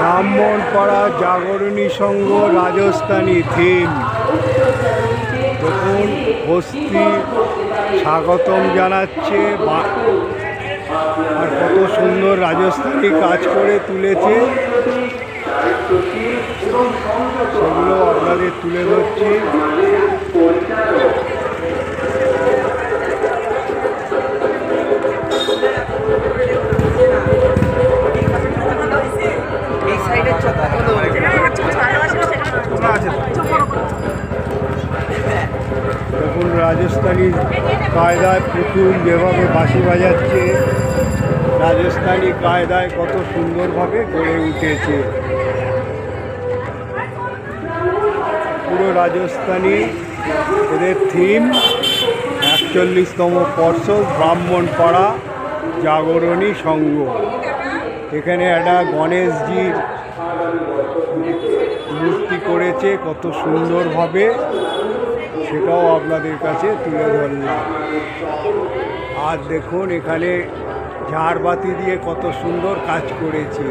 ব্রাহ্মণপাড়া জাগরণী সংঘ Rajasthani theme. দেখুন বস্তি স্বাগতম জানাচ্ছে আর কত সুন্দর রাজস্থানী কাজ করে তুলেছে, সেগুলো আপনাদের তুলে ধরছি। দেখুন রাজস্থানী কায়দায় পুতুল যেভাবে বাঁশি বাজাচ্ছে, রাজস্থানী কায়দায় কত সুন্দরভাবে গড়ে উঠেছে। পুরো রাজস্থানী এদের থিম। 41তম পর্ষদ ব্রাহ্মণপাড়া জাগরণী সংঘ। এখানে একটা গণেশজির মূর্তি করেছে কত সুন্দরভাবে, সেটাও আপনাদের কাছে তুলে ধরলাম। আর দেখুন এখানে ঝাড়বাতি দিয়ে কত সুন্দর কাজ করেছে।